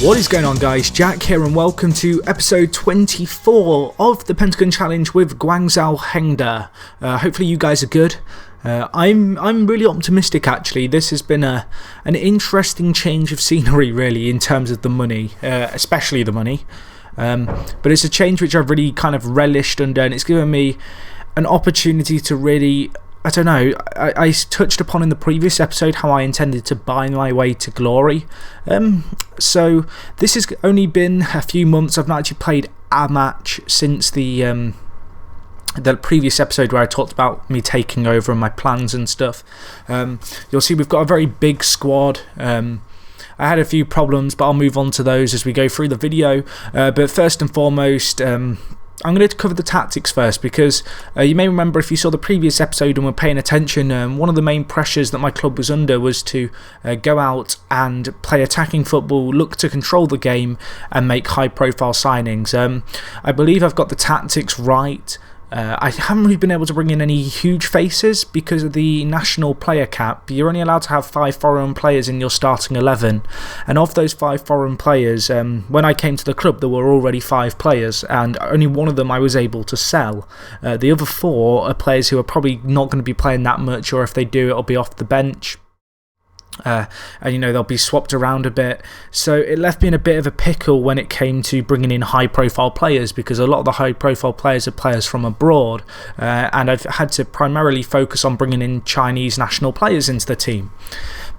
What is going on, guys? Jack here and welcome to episode 24 of the Pentagon challenge with Gungzhou Hengda. Hopefully you guys are good. I'm really optimistic actually. This has been an interesting change of scenery really in terms of the money, especially the money. But it's a change which I've really kind of relished under, and it's given me an opportunity to really, I don't know, I touched upon in the previous episode how I intended to buy my way to glory. So this has only been a few months. I've not actually played a match since the previous episode where I talked about me taking over and my plans and stuff. You'll see we've got a very big squad. I had a few problems, but I'll move on to those as we go through the video. But first and foremost, I'm going to cover the tactics first, because you may remember if you saw the previous episode and were paying attention, one of the main pressures that my club was under was to go out and play attacking football, look to control the game and make high profile signings. I believe I've got the tactics right. I haven't really been able to bring in any huge faces because of the national player cap. You're only allowed to have 5 foreign players in your starting 11, and of those 5 foreign players, when I came to the club there were already 5 players, and only one of them I was able to sell. The other 4 are players who are probably not going to be playing that much, or if they do it'll be off the bench. And you know, they'll be swapped around a bit, so it left me in a bit of a pickle when it came to bringing in high profile players, because a lot of the high profile players are players from abroad, and I've had to primarily focus on bringing in Chinese national players into the team.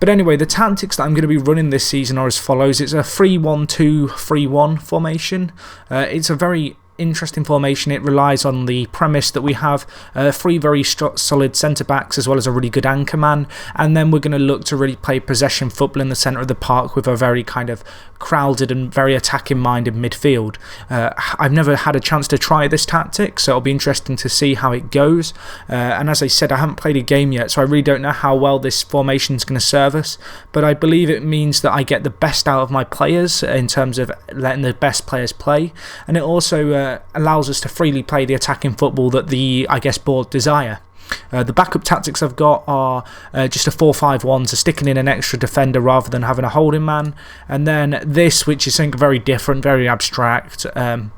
But anyway, the tactics that I'm going to be running this season are as follows. It's a 3-1-2-3-1 formation. It's a very interesting formation. It relies on the premise that we have 3 very solid centre-backs as well as a really good anchor man, and then we're going to look to really play possession football in the centre of the park with a very kind of crowded and very attacking minded midfield. I've never had a chance to try this tactic, so it'll be interesting to see how it goes, and as I said, I haven't played a game yet, so I really don't know how well this formation is going to serve us, but I believe it means that I get the best out of my players in terms of letting the best players play, and it also allows us to freely play the attacking football that the, I guess, board desire. The backup tactics I've got are just a 4-5-1, so sticking in an extra defender rather than having a holding man, and then this, which is something very different, very abstract. I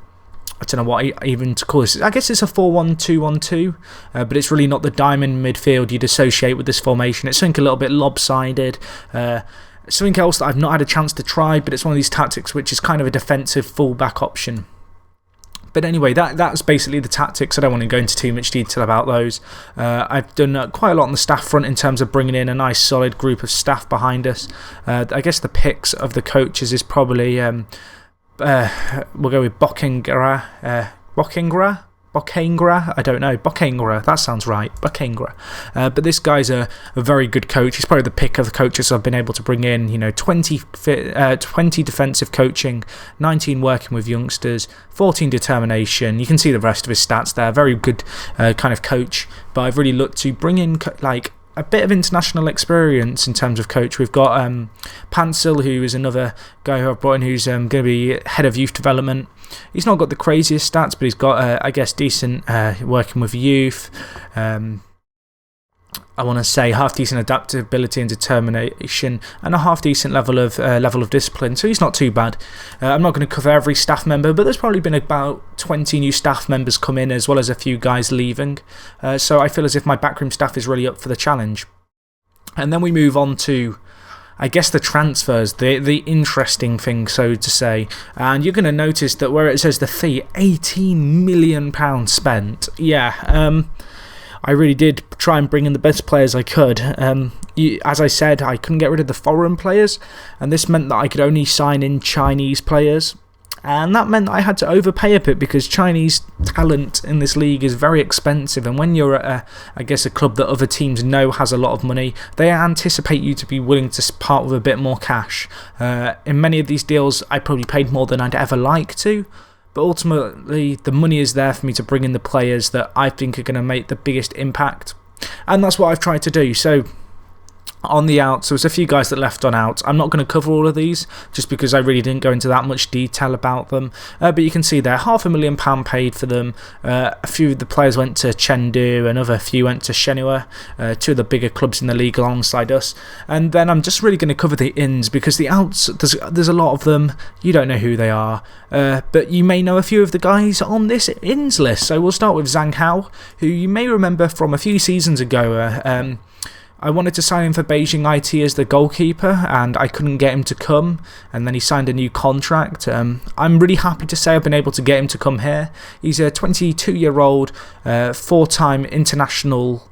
don't know what even to call this. I guess it's a 4-1-2-1-2, but it's really not the diamond midfield you'd associate with this formation. It's something a little bit lopsided. Something else that I've not had a chance to try, but it's one of these tactics which is kind of a defensive full-back option. But anyway, that's basically the tactics. I don't want to go into too much detail about those. I've done quite a lot on the staff front in terms of bringing in a nice solid group of staff behind us. I guess the picks of the coaches is probably, we'll go with Bokengra, I don't know, Bokengra, that sounds right, Bokengra. But this guy's a very good coach. He's probably the pick of the coaches I've been able to bring in. You know, 20 defensive coaching, 19 working with youngsters, 14 determination. You can see the rest of his stats there. Very good kind of coach. But I've really looked to bring in like a bit of international experience in terms of coach. We've got Pansel, who is another guy who I've brought in, who's going to be head of youth development. He's not got the craziest stats, but he's got, I guess, decent working with youth. I want to say half-decent adaptability and determination, and a half-decent level of discipline, so he's not too bad. I'm not going to cover every staff member, but there's probably been about 20 new staff members come in, as well as a few guys leaving. So I feel as if my backroom staff is really up for the challenge. And then we move on to, I guess, the transfers, the interesting thing, so to say. And you're going to notice that where it says the fee, £18 million spent. Yeah, I really did try and bring in the best players I could. As I said, I couldn't get rid of the foreign players, and this meant that I could only sign in Chinese players. And that meant I had to overpay a bit, because Chinese talent in this league is very expensive, and when you're at I guess a club that other teams know has a lot of money, they anticipate you to be willing to part with a bit more cash. In many of these deals I probably paid more than I'd ever like to, but ultimately the money is there for me to bring in the players that I think are going to make the biggest impact, and that's what I've tried to do. So On the outs, there was a few guys that left on out. I'm not going to cover all of these just because I really didn't go into that much detail about them. But you can see there, £500,000 paid for them. A few of the players went to Chengdu, another few went to Shenhua, two of the bigger clubs in the league alongside us. And then I'm just really going to cover the ins because the outs, there's a lot of them. You don't know who they are, but you may know a few of the guys on this ins list. So we'll start with Zhang Hao, who you may remember from a few seasons ago. I wanted to sign him for Beijing IT as the goalkeeper, and I couldn't get him to come, and then he signed a new contract. I'm really happy to say I've been able to get him to come here. He's a 22-year-old, four-time international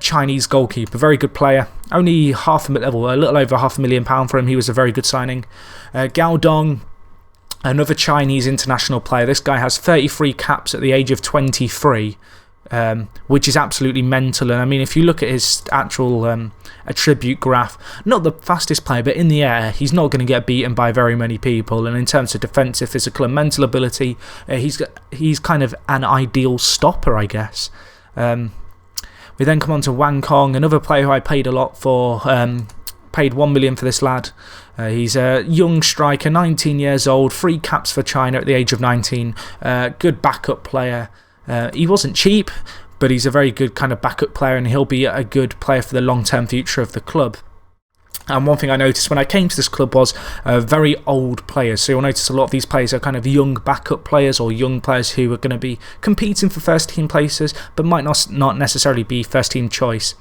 Chinese goalkeeper, very good player. Only a little over £500,000 for him. He was a very good signing. Gao Dong, another Chinese international player. This guy has 33 caps at the age of 23. Which is absolutely mental. And I mean, if you look at his actual attribute graph, not the fastest player, but in the air, he's not going to get beaten by very many people. And in terms of defensive, physical, and mental ability, he's kind of an ideal stopper, I guess. We then come on to Wang Kong, another player who I paid a lot for. Paid $1 million for this lad. He's a young striker, 19 years old, 3 caps for China at the age of 19. Good backup player. He wasn't cheap, but he's a very good kind of backup player, and he'll be a good player for the long-term future of the club. And one thing I noticed when I came to this club was very old players. So you'll notice a lot of these players are kind of young backup players or young players who are going to be competing for first-team places, but might not necessarily be first-team choice.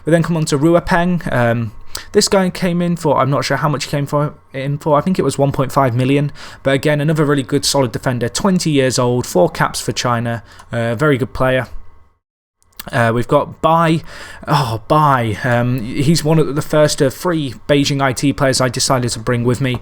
We then come on to Rua Peng. This guy came in for, I'm not sure how much he came in for, I think it was 1.5 million. But again, another really good solid defender, 20 years old, 4 caps for China, very good player. We've got Bai. He's one of the first of 3 Beijing IT players I decided to bring with me.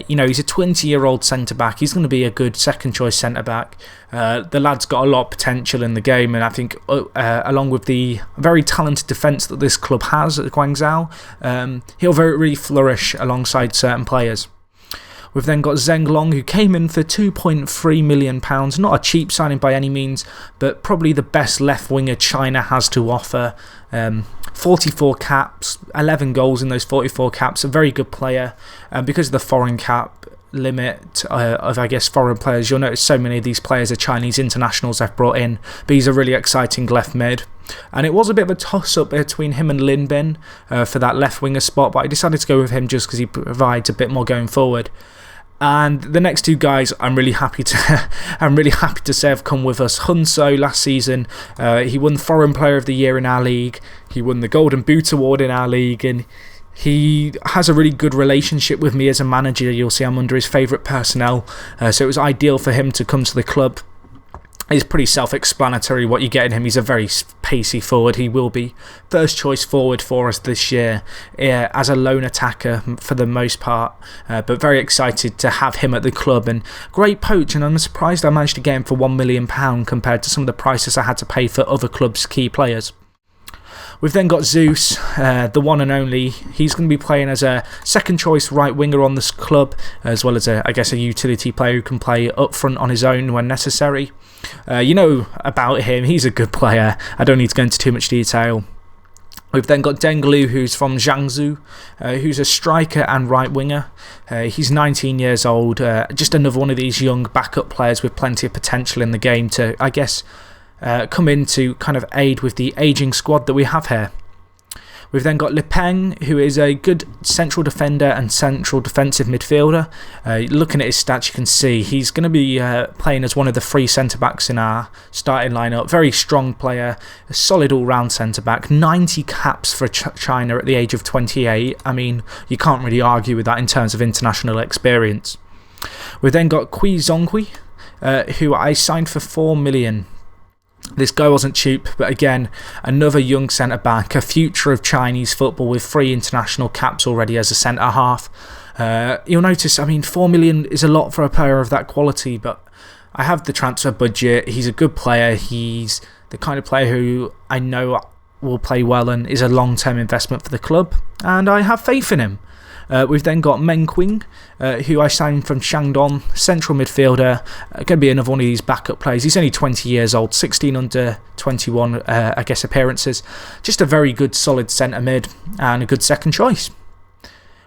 He's a 20-year-old centre-back. He's going to be a good second-choice centre-back. The lad's got a lot of potential in the game, and I think along with the very talented defence that this club has at Guangzhou, he'll really flourish alongside certain players. We've then got Zheng Long, who came in for £2.3 million. Not a cheap signing by any means, but probably the best left winger China has to offer. 44 caps, 11 goals in those 44 caps. A very good player. Because of the foreign cap limit of, I guess, foreign players, you'll notice so many of these players are Chinese internationals they've brought in. But he's a really exciting left mid. And it was a bit of a toss-up between him and Lin Bin for that left winger spot, but I decided to go with him just because he provides a bit more going forward. And the next 2 guys, I'm really happy to say have come with us. Gungzhou last season, he won Foreign Player of the Year in our league. He won the Golden Boot Award in our league, and he has a really good relationship with me as a manager. You'll see I'm under his favourite personnel, so it was ideal for him to come to the club. It's pretty self-explanatory what you get in him. He's a very pacey forward. He will be first choice forward for us this year as a lone attacker for the most part, but very excited to have him at the club, and great poach, and I'm surprised I managed to get him for £1 million compared to some of the prices I had to pay for other clubs' key players. We've then got Zeus, the one and only. He's going to be playing as a second-choice right winger on this club, as well as, I guess, a utility player who can play up front on his own when necessary. You know about him. He's a good player. I don't need to go into too much detail. We've then got Deng Liu, who's from Jiangsu, who's a striker and right winger. He's 19 years old, just another one of these young backup players with plenty of potential in the game to, I guess, come in to kind of aid with the ageing squad that we have here. We've then got Li Peng, who is a good central defender and central defensive midfielder. Looking at his stats, you can see he's going to be playing as one of the 3 centre-backs in our starting lineup. Very strong player, a solid all-round centre-back. 90 caps for China at the age of 28. I mean, you can't really argue with that in terms of international experience. We've then got Kui Zonghui, who I signed for $4 million. This guy wasn't cheap, but again, another young centre-back, a future of Chinese football with 3 international caps already as a centre-half. You'll notice, I mean, $4 million is a lot for a player of that quality, but I have the transfer budget. He's a good player. He's the kind of player who I know will play well and is a long-term investment for the club, and I have faith in him. We've then got Meng Qing, who I signed from Shandong, central midfielder. Going to be another one of these backup players. He's only 20 years old, 16 under 21, I guess, appearances. Just a very good, solid centre mid and a good second choice.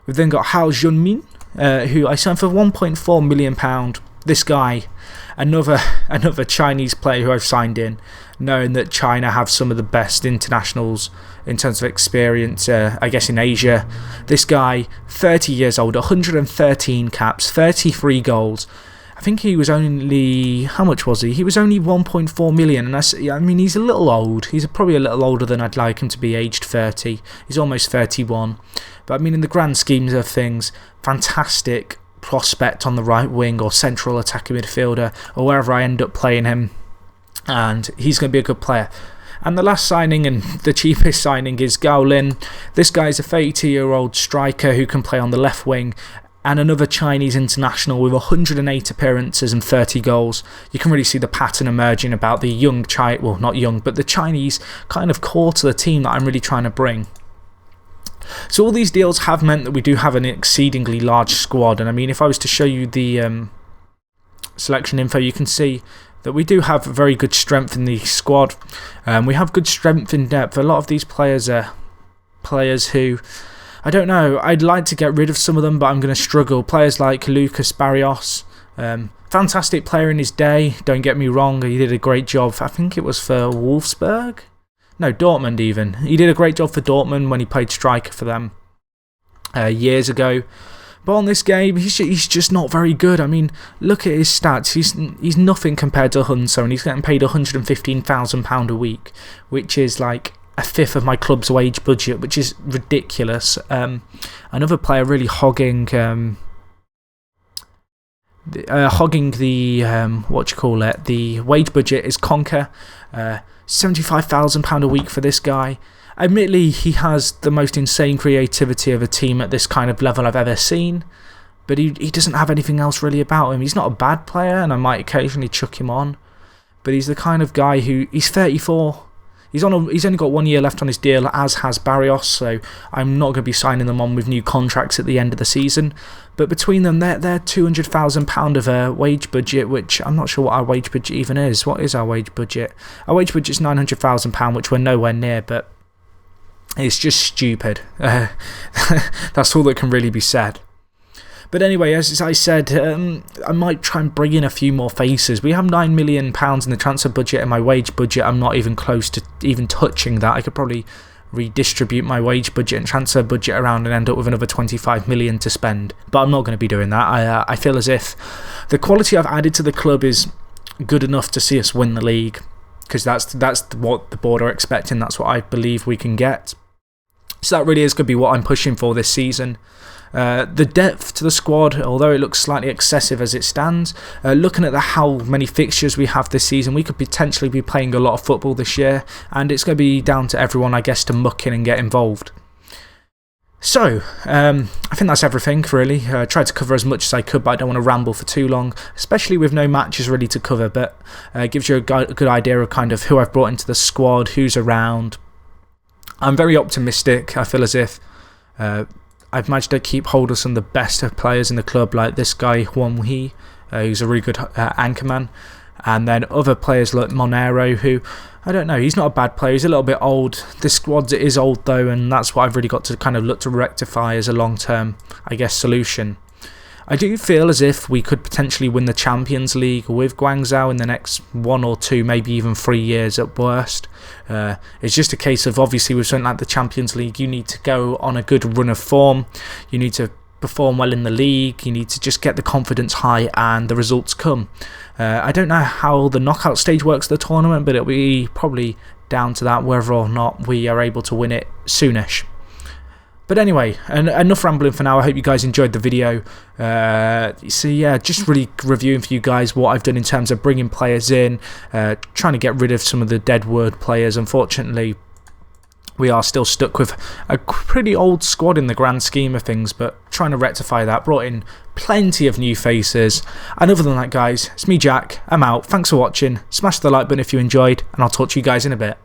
We've then got Hao Junmin, who I signed for £1.4 million. This guy, another Chinese player who I've signed in, knowing that China have some of the best internationals in terms of experience, I guess, in Asia. This guy, 30 years old, 113 caps, 33 goals. I think he was only, how much was he? He was only 1.4 million, and I mean, he's a little old. He's probably a little older than I'd like him to be, aged 30. He's almost 31. But I mean, in the grand schemes of things, fantastic prospect on the right wing or central attacking midfielder, or wherever I end up playing him, and he's going to be a good player. And the last signing, and the cheapest signing, is Gao Lin. This guy's a 32-year-old striker who can play on the left wing, and another Chinese international with 108 appearances and 30 goals. You can really see the pattern emerging about the young well, not young, but the Chinese kind of core to the team that I'm really trying to bring. So all these deals have meant that we do have an exceedingly large squad, and I mean, if I was to show you the selection info, you can see that we do have very good strength in the squad. We have good strength in depth. A lot of these players are players who, I don't know, I'd like to get rid of some of them, but I'm going to struggle. Players like Lucas Barrios, fantastic player in his day, don't get me wrong, he did a great job. I think it was for Wolfsburg? No, Dortmund even. He did a great job for Dortmund when he played striker for them years ago. But on this game, he's just not very good. I mean, look at his stats. He's nothing compared to Hunso, and he's getting paid £115,000 a week, which is like a fifth of my club's wage budget, which is ridiculous. Another player really hogging the the wage budget is Conker. £75,000 a week for this guy. Admittedly, he has the most insane creativity of a team at this kind of level I've ever seen, but he doesn't have anything else really about him. He's not a bad player, and I might occasionally chuck him on, but he's the kind of guy who, he's 34. He's only got 1 year left on his deal, as has Barrios, so I'm not going to be signing them on with new contracts at the end of the season. But between them, they're £200,000 of a wage budget, which I'm not sure what our wage budget even is. What is our wage budget? Our wage budget is £900,000, which we're nowhere near, but it's just stupid. That's all that can really be said. But anyway, as I said, I might try and bring in a few more faces. We have £9 million in the transfer budget, and my wage budget, I'm not even close to even touching that. I could probably redistribute my wage budget and transfer budget around and end up with another £25 million to spend. But I'm not going to be doing that. I feel as if the quality I've added to the club is good enough to see us win the league, because that's what the board are expecting. That's what I believe we can get. So that really is going to be what I'm pushing for this season. The depth to the squad, although it looks slightly excessive as it stands, looking at how many fixtures we have this season, we could potentially be playing a lot of football this year, and it's going to be down to everyone, I guess, to muck in and get involved. So, I think that's everything, really. I tried to cover as much as I could, but I don't want to ramble for too long, especially with no matches really to cover, but it gives you a good idea of kind of who I've brought into the squad, who's around. I'm very optimistic. I feel as if I've managed to keep hold of some of the best players in the club, like this guy, Huang He, who's a really good anchorman. And then other players like Monero, who, I don't know, he's not a bad player. He's a little bit old. This squad is old, though, and that's what I've really got to kind of look to rectify as a long-term, I guess, solution. I do feel as if we could potentially win the Champions League with Gungzhou in the next 1 or 2, maybe even 3 years at worst. It's just a case of, obviously, with something like the Champions League, you need to go on a good run of form. You need to perform well in the league. You need to just get the confidence high and the results come. I don't know how the knockout stage works at the tournament, but it'll be probably down to that, whether or not we are able to win it soonish. But anyway, enough rambling for now. I hope you guys enjoyed the video. So yeah, just really reviewing for you guys what I've done in terms of bringing players in, trying to get rid of some of the dead word players. Unfortunately, we are still stuck with a pretty old squad in the grand scheme of things, but trying to rectify that. Brought in plenty of new faces. And other than that, guys, it's me, Jack. I'm out. Thanks for watching. Smash the like button if you enjoyed, and I'll talk to you guys in a bit.